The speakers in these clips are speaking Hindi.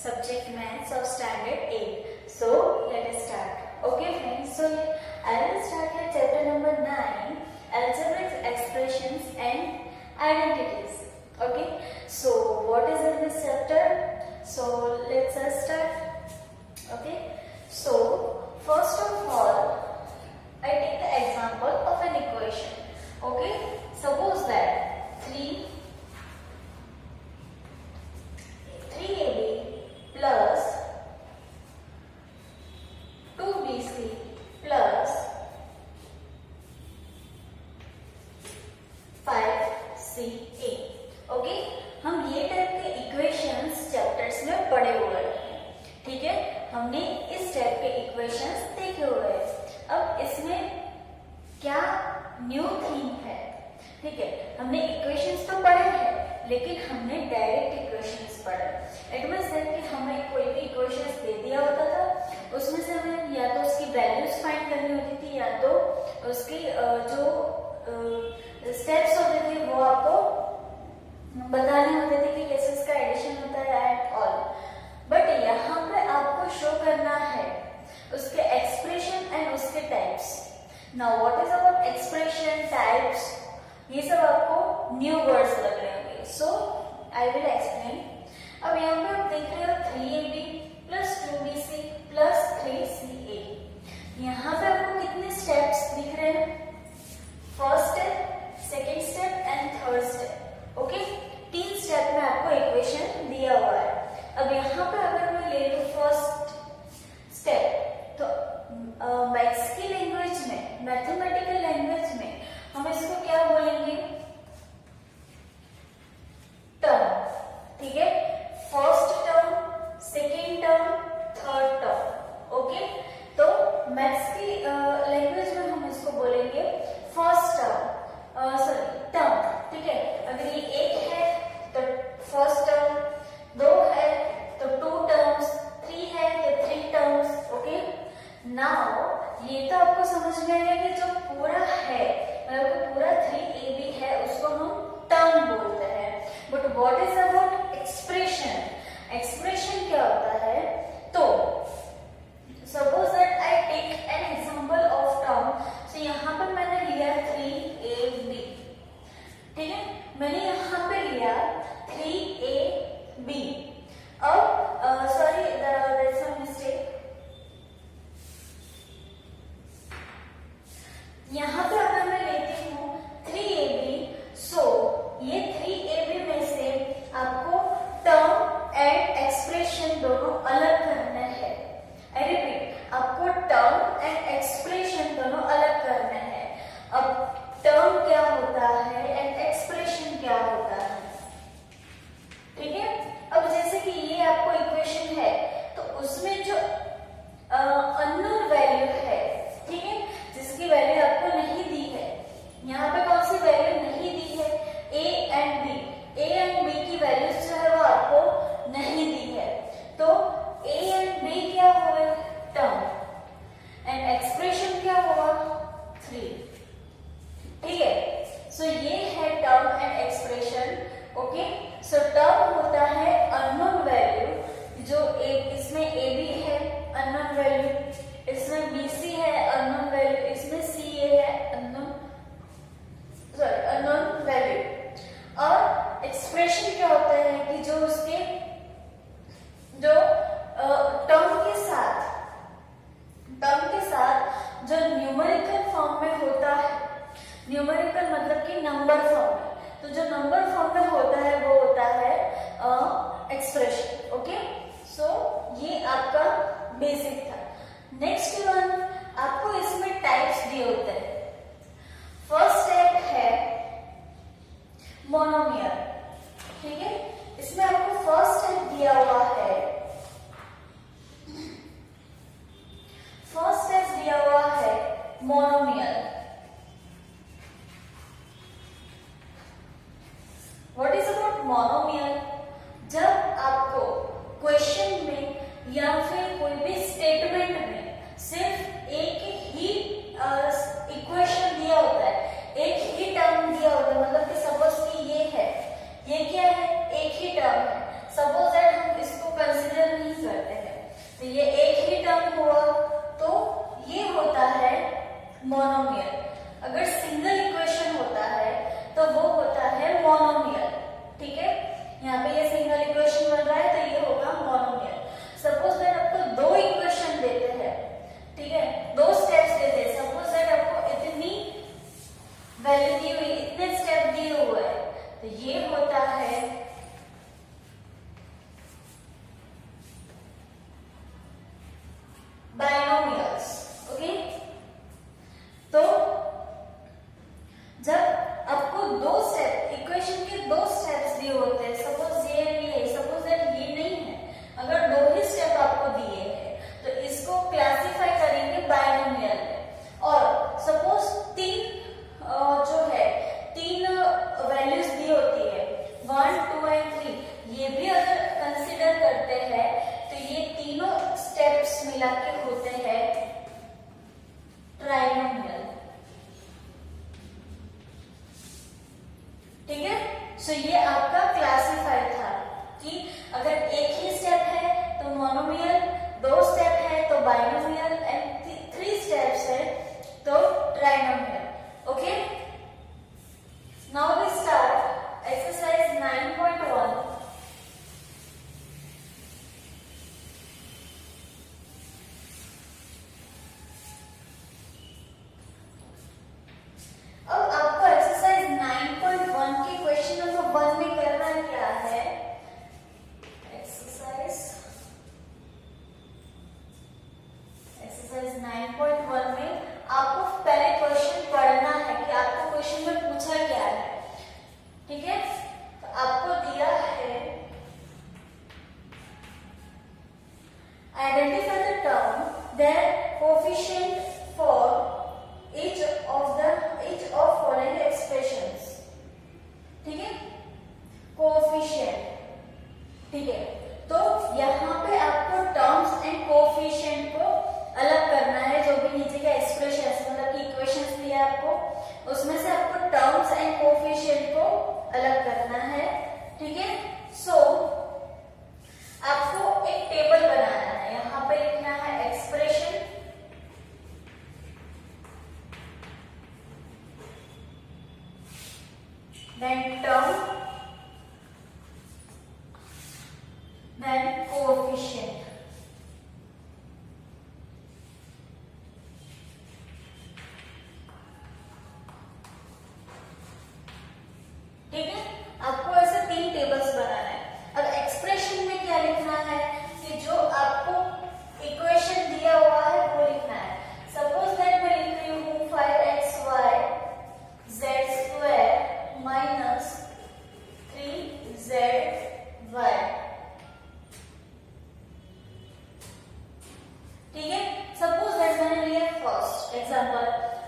subject maths of standard 8. So let us start. Okay friends, so I will start here chapter number 9, algebraic expressions and identities. Okay, so what is in this chapter? So let's start. Okay, so first of all I take the example of an equation. Okay, suppose that 3ab plus 2bc plus 5ca. Okay, हम ये टाइप के इक्वेशंस चैप्टर्स में पढ़े हुए हैं. ठीक है, हमने इस टाइप के इक्वेशंस देखे हुए हैं. अब इसमें क्या न्यू थिंग है? ठीक है, हमने इक्वेशंस तो पढ़े हैं लेकिन हमने डायरेक्ट इक्वेशंस पढ़े. इट मींस कि हमें कोई भी इक्वेशंस दे दिया होता था, उसमें से हमें या तो उसकी वैल्यूज फाइंड करनी होती थी या तो उसकी जो स्टेप्स होते थे वो आपको बताने होते थे कि कैसे इसका एडिशन होता है एंड ऑल. बट यहाँ पे आपको शो करना है उसके एक्सप्रेशन एंड उसके types. Now what is about expression, types, ये सब आपको न्यू वर्ड्स लग रहे होंगे. सो आई विल एक्सप्लेन. अब यहाँ पे आप देख रहे हो 3ab plus 2bc plus 3ca. यहाँ पे आपको कितने स्टेप्स दिख रहे हैं? First step, second step and third step. Okay, 3 step में आपको इक्वेशन दिया हुआ है. अब यहाँ पे अगर मैं ले लूं फर्स्ट स्टेप तो मैथ्स की लैंग्वेज में, मैथमेटिकल लैंग्वेज में हम इसको क्या बोलेंगे? टर्म. ठीक है, first term, second term, third term. Okay, तो मैथ्स की लैंग्वेज में हम इसको बोलेंगे फर्स्ट टर्म, टर्म. ठीक है, अगर ये एक है तो फर्स्ट टर्म, 2 है तो 2 टर्म्स, 3 है तो 3 टर्म्स. ओके, नाउ ये तो आपको समझ में आया कि जो पूरा है मतलब पूरा 3ab है उसको हम टर्म बोलते हैं. But what is about expression? Expression क्या होता है? तो suppose that I take an example of term. So यहाँ पर मैंने लिया 3ab. ठीक है, मैंने यहाँ पे लिया 3ab. अब सॉरी दैट्स अ मिस्टेक. यहाँ पे अगर मैं लेती हूँ 3ab, सो ये 3ab में से आपको टर्म एंड एक्सप्रेशन दोनों अलग करना है. आई रिपीट, आपको टर्म एंड एक्सप्रेशन दोनों अलग करना है. अब टर्म क्या होता है एंड एक्सप्रेशन क्या होता है? ठीक है, अब जैसे कि ये आपको इक्वेशन है तो उसमें जो अननोन वैल्यू है, ठीक है, जिसकी वैल्यू आपको नहीं दी है, यहाँ पे कौन सी वैल्यू नहीं दी है? a and b. a and b की वैल्यूज जो है वो आपको नहीं दी है. तो a एंड b क्या हुआ? टर्म. एंड एक्सप्रेशन क्या हुआ? 3. ठीक है, सो ये है term and expression. Okay, so term होता है अननोन वैल्यू, जो इसमें ab है अननोन वैल्यू, इसमें bc है अननोन वैल्यू, इसमें ca है अननोन वैल्यू. और एक्सप्रेशन क्या होता है कि जो उसके जो टर्म के साथ जो न्यूमेरिकल फॉर्म में होता है, न्यूमेरिकल मतलब कि नंबर फॉर्म में, तो जो नंबर फॉर्म में होता है वो होता है एक्सप्रेशन. ओके, सो ये आपका बेसिक था. नेक्स्ट वन, आपको इसमें टाइप्स दिए होते हैं. फर्स्ट स्टेप है मोनोमियल. ठीक है, इसमें आपको फर्स्ट स्टेप दिया हुआ है. फर्स्ट स्टेप दिया हुआ है monomial. What is about monomial? जब आपको क्वेश्चन में या फिर कोई भी स्टेटमेंट में सिर्फ एक ही इक्वेशन दिया होता है, एक ही टर्म दिया होता है, मतलब कि सपोज कि ये है, ये क्या है? एक ही टर्म है. सपोज दैट हम इसको कंसिडर मोनोमियल। अगर सिंगल इक्वेशन होता है तो वो होता है मोनोमियल। ठीक है, यहाँ पे ये सिंगल इक्वेशन बन रहा है तो ये होगा मोनोमियल। सपोज दैट आपको दो इक्वेशन देते हैं, ठीक है, दो स्टेप्स देते हैं। सपोज दैट आपको इतनी वैल्यू दी हुई, इतने स्टेप दिए हुए हैं, तो ये होता है बाइनोमियल्स। ओके, तो जब आपको दो स्टेप, इक्वेशन के दो स्टेप्स दिए होते हैं, सपोज ये सपोज दैट ये नहीं है, अगर दो ही स्टेप आपको दिए हैं तो इसको क्लासिफाई करेंगे बाइनोमियल में। और सपोज तीन जो है, तीन वैल्यूज दी होती है 1 2 एंड 3, ये भी अगर कंसिडर करते हैं तो ये तीनों स्टेप्स मिला के होते हैं ट्राइनोमियल। ठीक है, सो ये आपका क्लासिफाई था कि अगर एक ही स्टेप है तो मोनोमियल, दो स्टेप है तो बाइनोमियल एंड 3 स्टेप्स है तो trinomial. Okay, now we start exercise 9.1। अब आपको एक्सरसाइज 9.1 के क्वेश्चन नंबर 1 में करना क्या है, एक्सरसाइज 9.1 में आपको पहले क्वेश्चन पढ़ना है कि आपको क्वेश्चन में पूछा क्या है। ठीक है, तो आपको दिया है identify the term that coefficient for each of following expressions। ठीक है, कोएफिशिएंट। ठीक है, तो यहाँ पे आपको टर्म्स एंड कोएफिशिएंट को अलग करना है। जो भी नीचे का एक्सप्रेशन मतलब कि इक्वेशंस दिया है आपको, उसमें से आपको टर्म्स एंड कोएफिशिएंट को अलग करना है। ठीक है, सो आपको एक टेबल बनाना है। यहाँ पे लिखना है expression, then term, then coefficient। ठीक है, आपको ऐसे 3 टेबल्स बनाना है। अब एक्सप्रेशन में क्या लिखना है कि जो आपको इक्वेशन दिया हुआ है वो लिखना है। सपोज दैट मैं लिख रही हूँ 5xy z² माइनस 3zy। ठीक है, सपोज दैट मैंने लिया फर्स्ट एग्जांपल।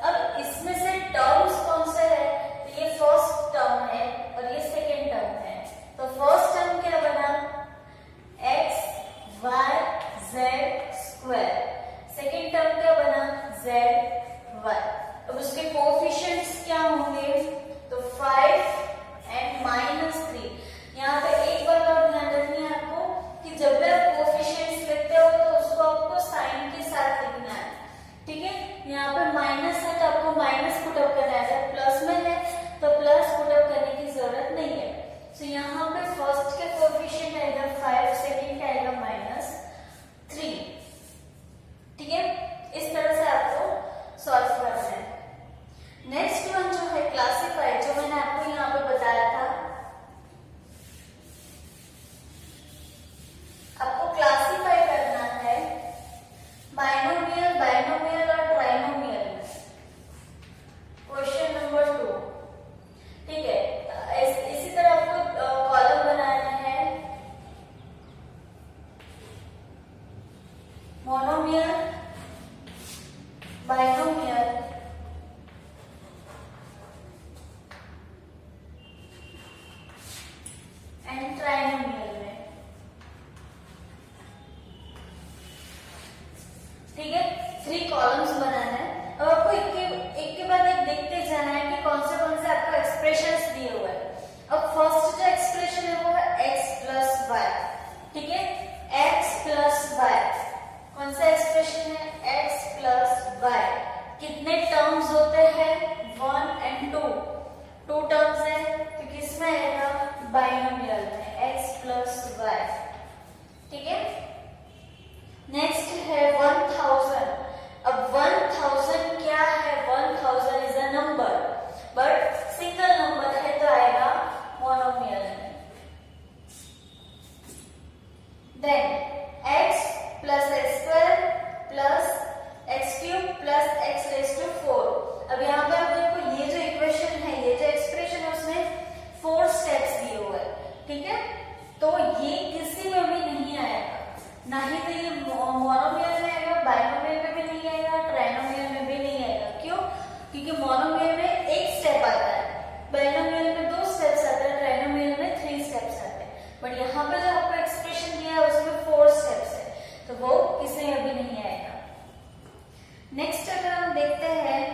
अब इसमें से टर्म्स कौन से है, तो ये फर्स्ट टर्म है और ये सेकेंड टर्म है। तो फर्स्ट टर्म क्या बना, x y z²। Second term क्या बना, z y। अब उसके कोएफिशिएंट्स क्या होंगे, तो 5 एंड -3। यहाँ पे एक बात और ध्यान रखनी है आपको कि जब भी आप कोएफिशिएंट्स लिखते हो तो उसको आपको साइन के साथ लिखना है। ठीक है, यहाँ पे माइनस है तो आपको माइनस पुटअप करना है, अगर प्लस में है तो प्लस पुटअप करने की जरूरत नहीं है। तो यहाँ पे फर्स्ट के कोएफिशिएंट आएगा 5, सेकेंड का आएगा -3। ठीक है, इस तरह से आपको सॉल्व करना है। नेक्स्ट वन जो है क्लासिफाई, जो मैंने आपको यहाँ पे बताया था, आपको क्लासिफाई करना है बाइनोमियल, बाइनोमियल और ट्राइनोमियल में। Question number 2। ठीक है, इसी तरह आपको कॉलम बनाना है कितने टर्म्स होते हैं 1 and 2, 2 टर्म्स है तो किसमें आएगा बाइनोमियल में x प्लस y। ठीक है, नेक्स्ट है 1000। अब 1000 क्या है, 1000 is a number but single number है तो आएगा मोनोमियल में। Then x plus X square plus X cube plus X raise to 4। अब यहाँ पे आप देखो ये जो इक्वेशन है, ये जो एक्सप्रेशन है उसमें 4 स्टेप्स दिए हुए हैं। ठीक है, तो ये किसी में भी नहीं आएगा, ना ही तो ये मोनोमियल में आएगा, बाइनोमियल में भी नहीं आएगा, ट्राइनोमियल में भी नहीं आएगा। क्यों? क्योंकि मोनोमियल में एक स्टेप आता है, बाइनोमियल में 2 स्टेप्स आते हैं, ट्राइनोमियल में 3 स्टेप्स आते हैं। बट यहाँ पे जो आपको एक्सप्रेशन दिया है उसमें 4 स्टेप्स है, तो वो किसी में भी नहीं आएगा। नेक्स्ट अगर हम देखते हैं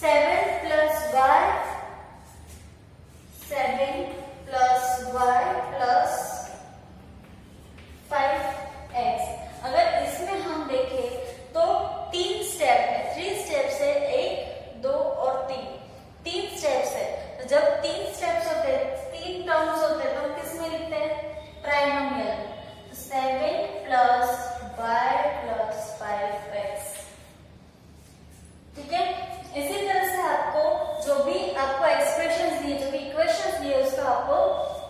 7 plus y, 7 plus y plus 5x। अगर इसमें हम देखें तो 3 स्टेप है, 3 स्टेप्स है, 1 2 और 3 स्टेप्स है। तो जब 3 स्टेप्स होते हैं, 3 टर्म्स होते हैं, तो हम किस में लिखते हैं ट्राइनोमियल। तो 7 प्लस y प्लस 5x। ठीक है, इसी तरह से आपको जो भी आपको एक्सप्रेशंस दिए, जो भी इक्वेशंस दिए, उसको आपको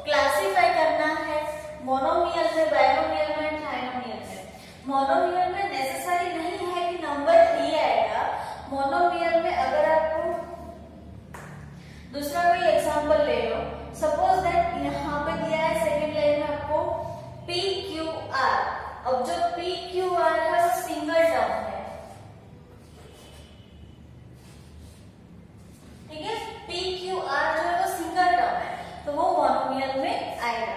क्लासिफाई करना है मोनोमियल में, बाइनोमियल में, ट्राइनोमियल में। मोनोमियल में नेसेसरी नहीं है कि नंबर 3 आएगा। मोनोमियल में अगर आपको दूसरा कोई एग्जांपल ले लो, सपोज दैट यहाँ पे दिया है सेकंड लाइन में आपको PQR। अब जो PQR है वो सिंगल टर्म है। ठीक है, PQR जो है वो सिंगल टर्म है, तो वो मोनोमियल में आएगा।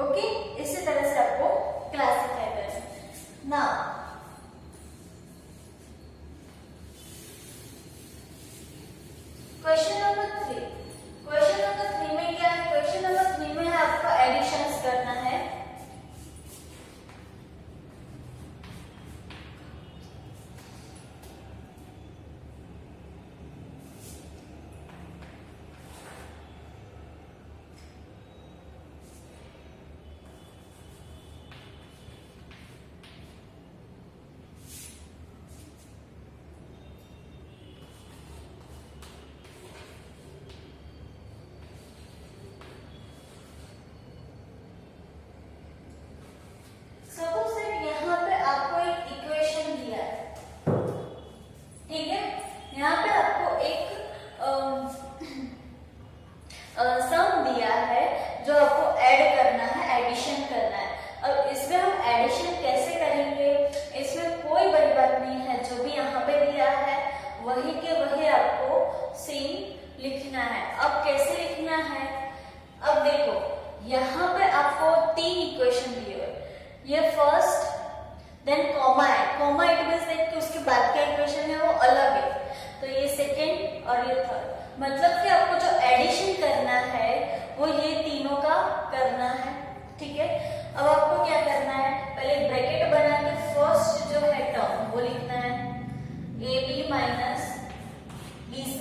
ओके, इसी तरह से आपको क्लासिफाई करना। Now question number 3। Question number 3 में क्या है, क्वेश्चन नंबर 3 में आपको एडिशंस करना है। सपोज दैट यहाँ पे आपको एक इक्वेशन दिया है। ठीक है, यहाँ पे आपको एक सम दिया है जो आपको ऐड करना है, एडिशन करना है। अब इसमें हम एडिशन कैसे करेंगे, इसमें कोई बड़ी बात नहीं है, जो भी यहाँ पे दिया है वही के वही आपको सेम लिखना है। अब कैसे लिखना है, अब देखो यहाँ पे आपको 3 इक्वेशन दिए हुए, ये फर्स्ट, देन कॉमा है, कॉमा इट मींस दैट कि उसके बाद का इक्वेशन है वो अलग है, तो ये सेकंड और ये थर्ड। मतलब कि आपको जो एडिशन करना है वो ये तीनों का करना है। ठीक है, अब आपको क्या करना है, पहले ब्रैकेट बना के फर्स्ट जो है टर्म वो लिखना है AB माइनस BC।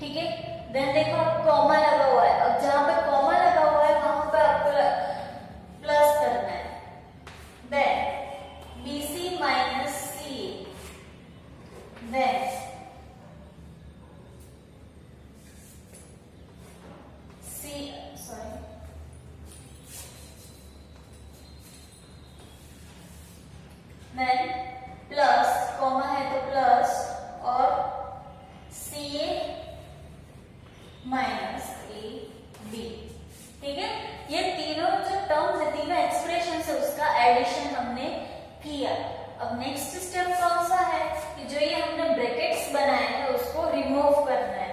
ठीक है, देन देखो आप कॉमा लगा हुआ है, अब जहां पे कॉमा लगा हुआ है वहां पे आपको प्लस करना है। Then BC minus CA, then then plus comma है तो प्लस और CA माइनस AB। ठीक है, ये तीनों जो टर्म्स है, तीनों एक्सप्रेशन है, उसका एडिशन हमने किया। अब नेक्स्ट स्टेप कौन सा है कि जो ये हमने ब्रैकेट्स बनाए हैं उसको रिमूव करना है।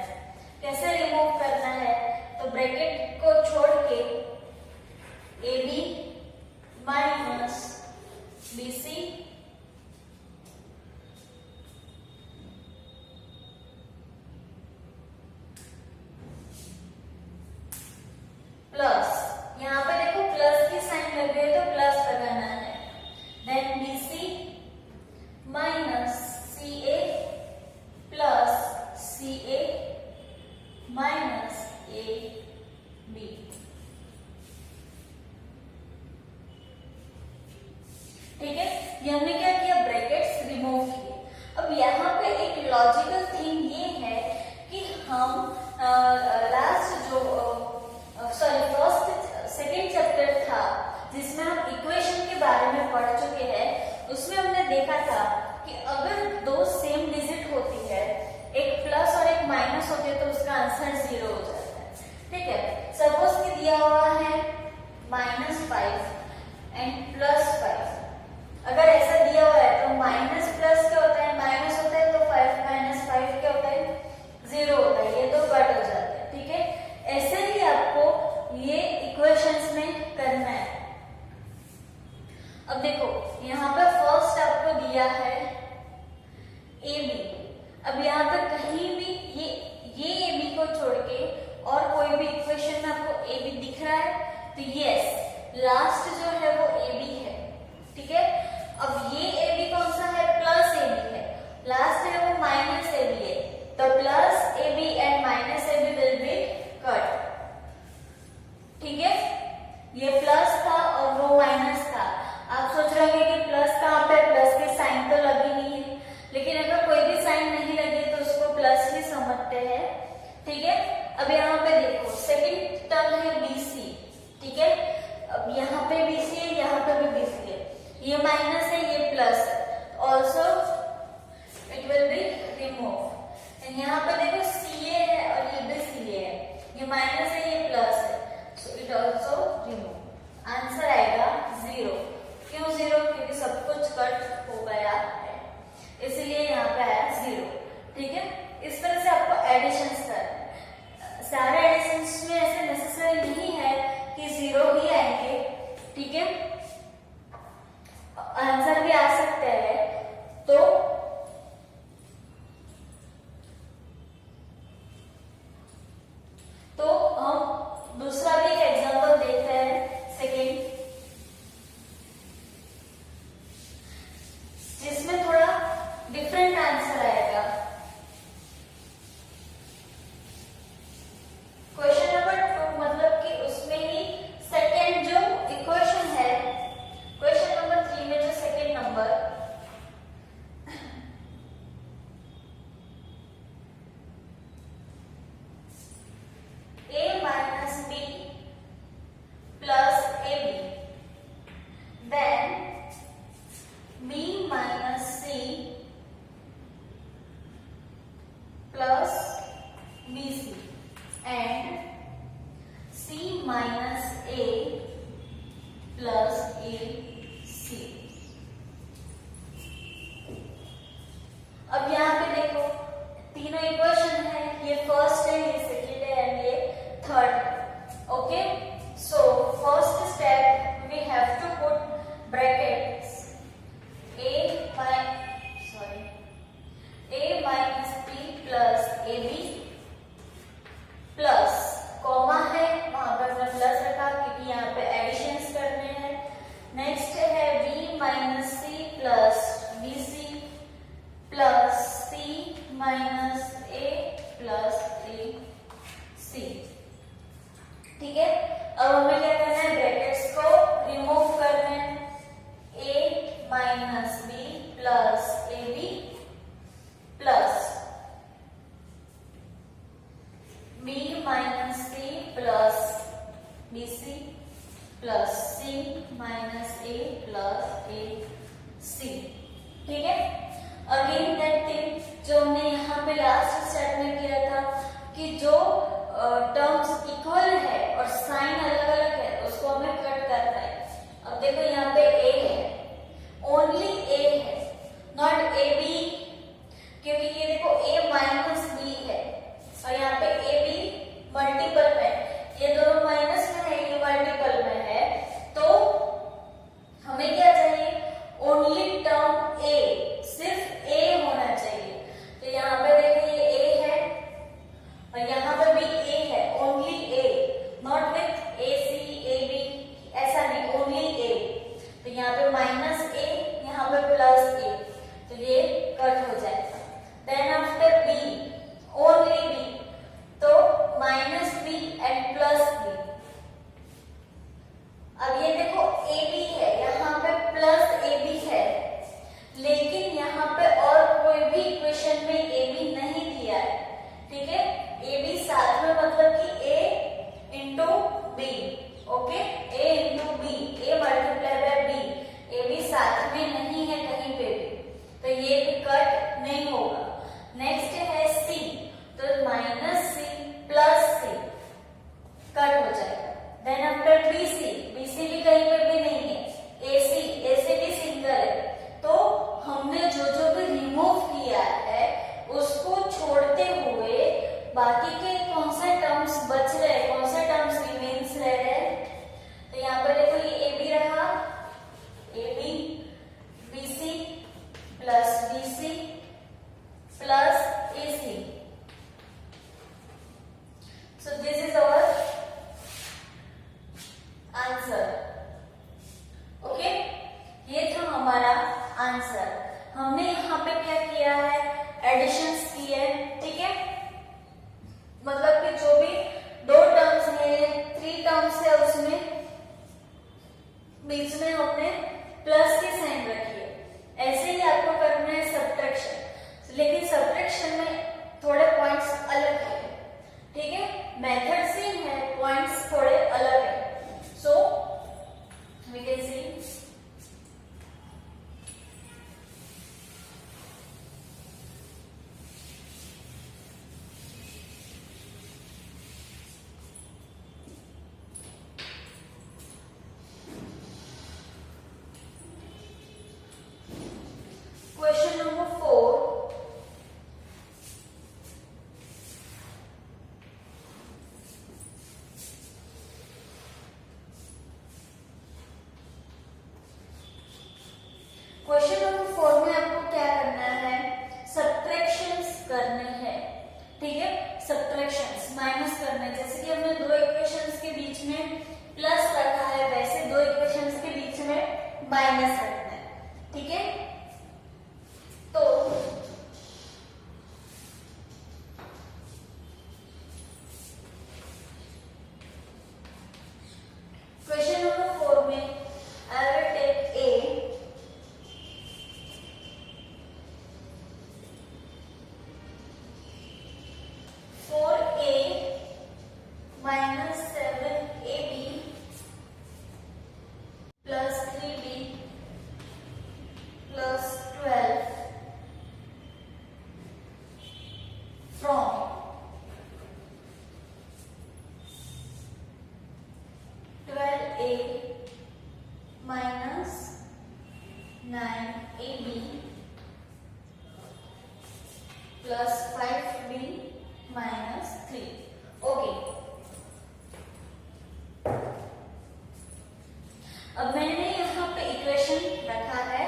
कैसे रिमूव करना है, तो ब्रैकेट को छोड़ के AB माइनस BC प्लस, यहाँ पे देखो प्लस की साइन लग गई तो प्लस लगाना है, देन BC माइनस CA ये हमने क्या किया, ब्रैकेट्स रिमूव किए। अब यहाँ पे एक लॉजिकल थिंग ये है कि हम लास्ट जो फर्स्ट सेकेंड चैप्टर था जिसमें हम इक्वेशन के बारे में पढ़ चुके हैं, उसमें हमने देखा था कि अगर दो सेम डिजिट होती है, एक प्लस और एक माइनस होती है, तो उसका आंसर 0 हो जाता है। ठीक है, सपोज कि दिया हुआ है -5 एंड +5। अगर ऐसा दिया हुआ है तो माइनस प्लस क्या होता है, माइनस होता है, तो 5 - 5 क्या होता है, 0 होता है। ये तो कट हो जाता है। ठीक है, ऐसे ही आपको ये इक्वेशंस में करना है। अब देखो यहाँ पे फर्स्ट आपको दिया है AB। अब यहाँ पे कहीं भी ये AB को छोड़ के और कोई भी इक्वेशन में आपको AB दिख रहा है तो यस, लास्ट जो है वो AB है। ठीक है, अब ये AB कौन सा है, प्लस AB है, लास्ट है वो माइनस AB है, तो plus AB and minus AB will be cut. ठीक है, ये प्लस था और वो माइनस था। आप सोच रहे होंगे कि प्लस कहाँ पे, प्लस के साइन तो लगी नहीं है, लेकिन अगर कोई भी साइन नहीं लगी तो उसको प्लस ही समझते हैं। ठीक है, अब यहाँ पे देखो सेकंड टर्म है BC। ठीक है, अब यहाँ पे BC है, यहाँ पे भी BC है, ये माइनस है, ये plus, also it will be remove. यहाँ पे देखो CA है और ये भी CA है, ये माइनस है, ये प्लस है, so it also remove. Answer आएगा 0। क्यों 0? क्योंकि सब कुछ कट हो गया है, इसीलिए यहाँ पे आया 0। ठीक है, इस तरह से आपको एडिशंस करना है। सारे एडिशंस में ऐसे नेसेसरी नहीं है कि 0 ही आएंगे। ठीक है, आंसर भी आ सकते हैं। तो हम दूसरा भी एक एग्जांपल देखते हैं सेकेंड, जिसमें थोड़ा डिफरेंट आंसर आएगा। क्वेश्चन नंबर 2 मतलब कि उसमें ही सेकेंड जो इक्वेशन है, क्वेश्चन नंबर 3 में जो second number A minus B plus AB, then B minus C plus BC and C minus A plus AC। अब यहाँ पे देखो तीनों इक्वेशन है, ये फर्स्ट है, ये सेकेंड है एंड ये थर्ड है। Okay, so first step we have to put brackets A minus B plus AB plus comma है, वहां पर हमने प्लस रखा क्योंकि यहाँ पे एडिशंस करने हैं। नेक्स्ट है B minus C plus BC plus C minus A plus AC। ठीक है, अब हमें क्या करना है, ब्रैकेट्स को रिमूव करना है। A minus B plus AB plus B minus C plus BC plus C minus A plus AC। ठीक है, अगेन दैट थिंग जो हमने यहाँ पे लास्ट स्टेप में किया था कि जो टर्म्स इक्वल है और साइन अलग अलग है उसको हमें कट करना है। अब देखो यहाँ पे A है, ओनली A है, नॉट AB, क्योंकि ये देखो A minus B है और यहाँ पे AB मल्टीपल में, ये दोनों माइनस में है, ये मल्टीपल में है, तो हमें क्या चाहिए, ओनली टर्म A, सिर्फ A होना चाहिए। तो यहाँ पे देखिए ये A है और यहाँ पे भी A है, only A, not with AC AB, ऐसा नहीं, ओनली A। तो यहाँ पे माइनस A, यहाँ पे प्लस A, तो ये कट हो जाएगा। देन आफ्टर B बाकी के कौन से टर्म्स बच रहे हैं, कौन से टर्म्स रिमेन्स रह रहे हैं, तो यहाँ पर देखो ये ए बी रहा, A B B C plus A C. So this is our answer. Okay, ये था हमारा आंसर। हमने यहाँ पे क्या किया है, एडिशंस की है, ठीक है। मतलब कि जो भी दो टर्म्स है, 3 टर्म्स है, उसमें बीच में हमने प्लस की साइन रखी है। ऐसे ही आपको करना है सब्ट्रैक्शन, लेकिन सब्ट्रैक्शन में थोड़े पॉइंट्स अलग है, ठीक है। मेथड सेम है, पॉइंट्स थोड़े अलग है। So we can see question number 4. Question number 4 में आपको क्या करना है, सब्ट्रैक्शंस करने हैं, ठीक है। सब्ट्रैक्शंस माइनस करने, जैसे कि हमने दो इक्वेशंस के बीच में प्लस रखा है, वैसे दो इक्वेशंस के बीच में माइनस रखना है, ठीक है। तो क्वेश्चन नंबर 4 में I will take a, minus 7ab plus 3b plus 12 from 12a minus 9ab plus 5b minus 3. Okay, अब मैंने यहाँ पे इक्वेशन रखा है,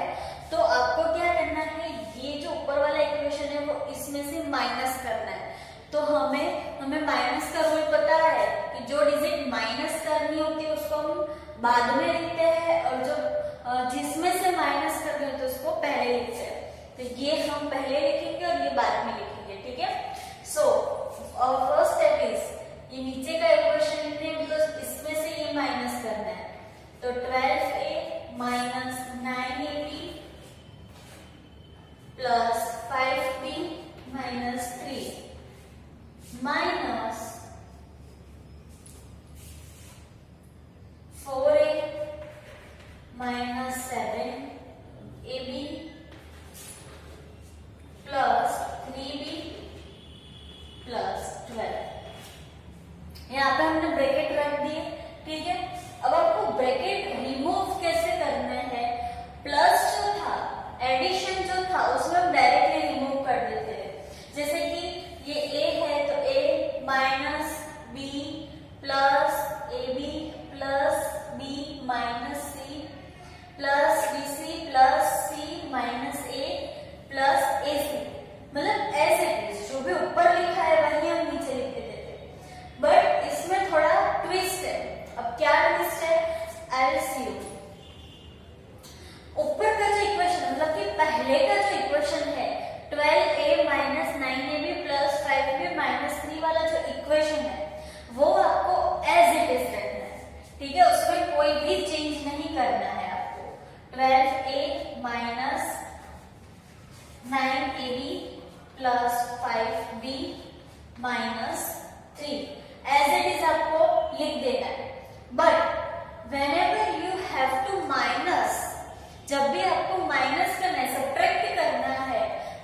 तो आपको क्या करना है, ये जो ऊपर वाला इक्वेशन है वो इसमें से माइनस करना है। तो हमें माइनस का रूल पता है कि जो डिजिट माइनस करनी होती है उसको हम बाद में लिखते हैं, और जो जिसमें से माइनस करनी होती है उसको पहले लिखते हैं। तो ये हम पहले लिखेंगे और ये बाद में लिखेंगे, ठीक है। सो फर्स्ट स्टेप इज, ये नीचे का इक्वेशन लिखते हैं बिकॉज इसमें से ये माइनस करना है। तो 12a minus 9ab plus 5b minus 3 minus 4a minus 7ab plus 3b plus 12। यहाँ पे हमने ब्रैकेट रख दिए, ठीक है। अब आपको ब्रैकेट रिमूव कैसे करना है, प्लस जो था, एडिशन जो था, उसमें हम डायरेक्टली रिमूव कर देते हैं। जैसे कि ये a है तो a minus b plus ab plus b minus c plus bc plus c minus a plus ac, मतलब ऐसे जो भी ऊपर लिखा है वही हम नीचे लिख देते हैं। बट इसमें थोड़ा ट्विस्ट है। अब क्या ट्विस्ट है, आई विल सी यू। ऊपर का जो इक्वेशन, मतलब कि पहले का जो इक्वेशन है 12a minus 9ab plus 5b minus 3 वाला जो इक्वेशन है वो आपको एज इट इज रखना है, ठीक है। उसमें कोई भी चेंज नहीं करना है आपको। 12a minus 9ab plus 5b minus 3 as it is आपको लिख देना है। But whenever you have to minus, जब भी आपको माइनस करना है, सब्ट्रैक्ट करना है,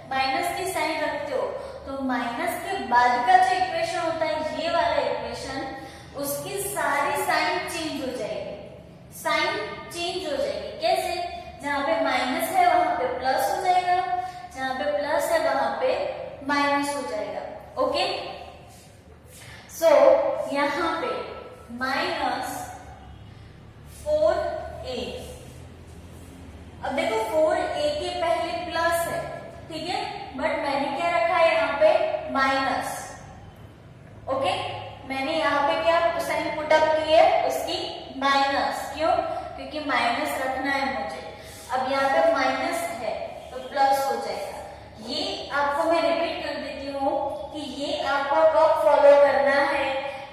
माइनस की साइन रखते हो, तो माइनस के बाद का जो इक्वेशन होता है, ये वाला इक्वेशन, उसकी सारी साइन चेंज हो जाएगी। साइन चेंज हो जाएगी कैसे, जहां पे माइनस है वहां पे प्लस हो जाएगा, जहां पे प्लस है वहां पे माइनस हो जाएगा। ओके, सो यहाँ पे -4a। अब देखो 4a के पहले प्लस है, ठीक है, बट मैंने क्या रखा है यहाँ पे माइनस। ओके, मैंने यहाँ पे क्या साइन पुट अप की है उसकी माइनस। क्यों? क्योंकि माइनस रखना है मुझे। अब यहाँ पे माइनस है तो प्लस हो जाएगा। ये आपको मैं रिपीट कर देती हूँ कि ये आपको कब फॉलो करना है,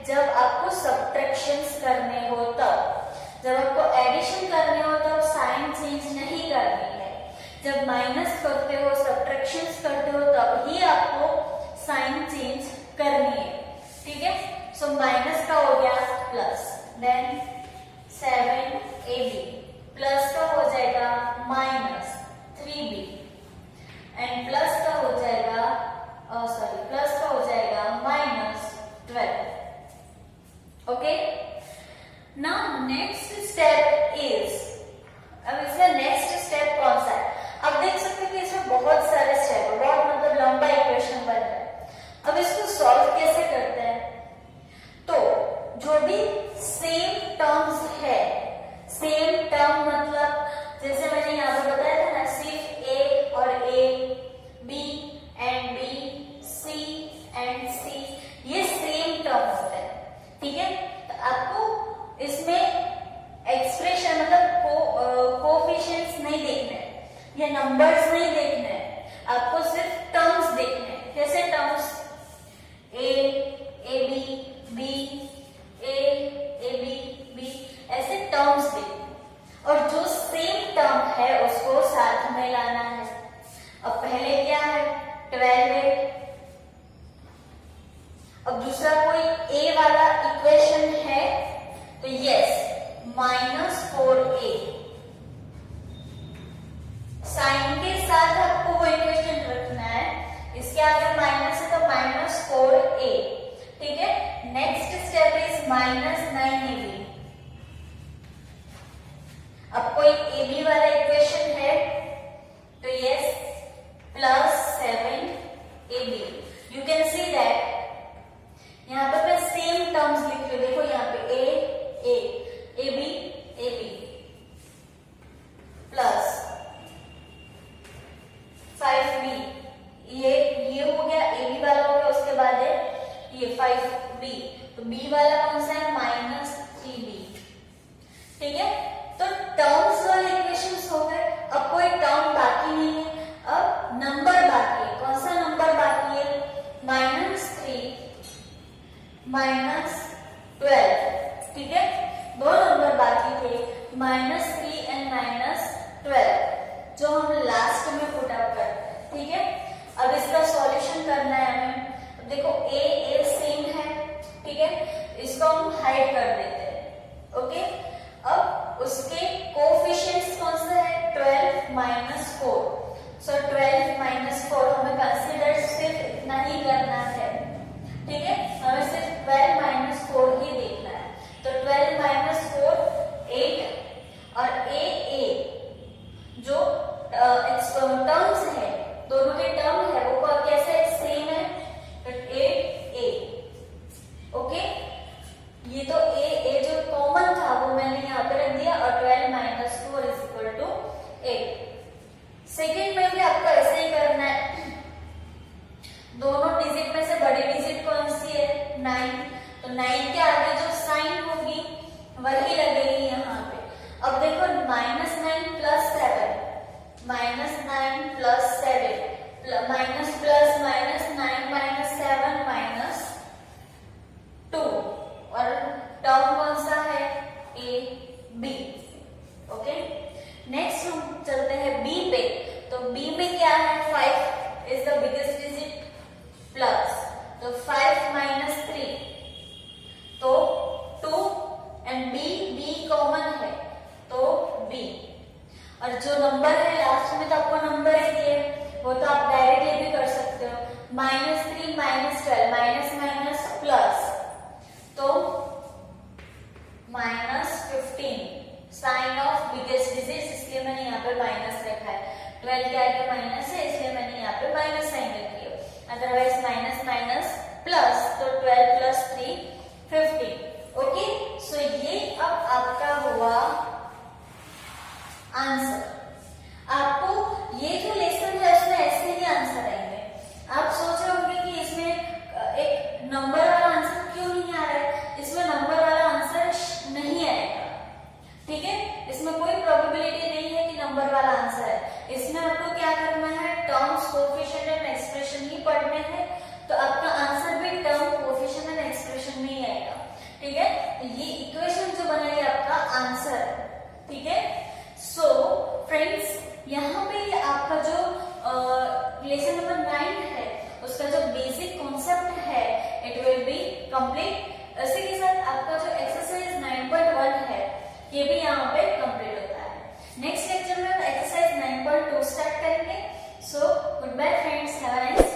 जब आपको सब्ट्रैक्शंस करने हो तब। जब आपको एडिशन करने हो तब साइन चेंज नहीं करनी है। जब माइनस करते हो, सब्ट्रैक्शंस करते हो, तब ही आपको साइन चेंज करनी है, ठीक है। सो माइनस का हो गया प्लस, देन 7ab प्लस का हो जाएगा -3b एंड प्लस का हो जाएगा प्लस का हो जाएगा -12। Okay, now next step is, अब इसका नेक्स्ट स्टेप कौन सा है? अब देख सकते हो कि इसमें बहुत सारे स्टेप है, बहुत मतलब लंबा इक्वेशन बन रहा है। अब इसको सॉल्व कैसे करते हैं? तो जो भी सेम टर्म्स है, सेम टर्म मतलब जैसे मैंने यहाँ पे बताया था ना, सिर्फ ए और A, B and B, C and C, ये सेम टर्म होता है, ठीक है। तो आपको इसमें एक्सप्रेशन मतलब कोफिशिएंट्स नहीं देखने हैं, ये नंबर्स नहीं देखने हैं, आपको सिर्फ टर्म्स देखने हैं। कैसे terms? A, A B, B, A B, B, ऐसे टर्म्स देखने। और जो सेम टर्म है उसको साथ में लाना है। अब पहले क्या है? 12 है। अब दूसरा कोई ए वाला इक्वेशन है तो यस, -4a। साइन के साथ आपको वो इक्वेशन रखना है, इसके आगे माइनस है तो -4a, ठीक है। Next step is -9ab। अब कोई ab वाला इक्वेशन है तो yes, +7ab। You can see that यहाँ पे मैं सेम टर्म्स लिख रही हूँ। देखो यहाँ पे ए बी प्लस 5b, ये हो गया, ए बी वाला हो गया। उसके बाद है ये 5b, तो b वाला कौन सा है? -3b, ठीक है। तो टर्म्स वाले इक्वेशंस हो गए। अब कोई टर्म बाकी नहीं है, अब नंबर बाकी है। कौन सा नंबर बाकी है? -3 -12, ठीक है। दो नंबर बाकी थे, -3 एंड -12, जो हम लास्ट में पुट अप करते हैं, ठीक है। अब इसका सॉल्यूशन करना है हमें। अब देखो ए सेम है, ठीक है, इसको हम हाइड कर देते हैं। ओके, अब उसके कोफिशिएंट्स कौन सा है? 12 - 4। सो 12 - 4 हमें कंसीडर सिर्फ इतना ही करना है, ठीक है। हमें सिर्फ 12 - 4 ही देखना है। तो 12 - 4 8, और ए जो टर्म्स है, दोनों के टर्म है वो कैसे सेम है, तो 8a। ओके, ये तो ए जो कॉमन था वो मैंने यहाँ पे रख दिया, और 12 - 4 = 8। सेकेंड में भी आपको ऐसे ही करना है। दोनों डिजिट में से बड़ी डिजिट कौन सी है? 9, तो 9 के आगे जो साइन होगी वही लगेगी यहाँ पे। अब देखो -9 + 7, -9 + 7, माइनस प्लस -9 - 7 -2, और टर्म कौन सा है? A B. ओके, नेक्स्ट हम चलते हैं बी पे। तो बी में क्या है? 5 is the biggest digit, plus, तो 5 - 3, तो 2 एंड बी कॉमन है तो बी। और जो नंबर है लास्ट में, तो आपको नंबर ही दिए, वो तो आप डायरेक्टली भी कर सकते हो। -3 - 12, माइनस प्लस, तो -15, साइन ऑफ बिगेस्ट डिजिट, इसलिए मैंने यहाँ पे माइनस रखा है। 12 के आगे माइनस है, इसलिए मैंने यहाँ पे माइनस साइन रखी है, अदरवाइज माइनस प्लस, तो 12 प्लस 3 15। ओके, सो ये अब आपका हुआ आंसर। आपको ये जो लेसन है उसमें ऐसे ही आंसर आएंगे। आप सोच रहे होंगे कि इसमें एक नंबर वाला आंसर क्यों नहीं आ रहा है, इसमें नंबर वाला आंसर नहीं आएगा, ठीक है, इसमें कोई प्रोबेबिलिटी नहीं है कि नंबर वाला आंसर है। इसमें आपको क्या करना है, टर्म्स, कोएफिशिएंट एंड एक्सप्रेशन ही पढ़ने हैं, तो आपका आंसर भी टर्म, कोएफिशिएंट एंड एक्सप्रेशन में ही आएगा, ठीक है। ये इक्वेशन जो बनाई आपका आंसर, ठीक है। सो फ्रेंड्स, यहाँ पे आपका जो लेसन नंबर 9 है उसका जो बेसिक कॉन्सेप्ट है इट विल बी कंप्लीट। इसी के साथ आपका जो एक्सरसाइज 9.1 है ये भी यहाँ पे कंप्लीट होता है। नेक्स्ट लेक्चर में एक्सरसाइज 9.2 स्टार्ट करेंगे। So good bye friends, have a nice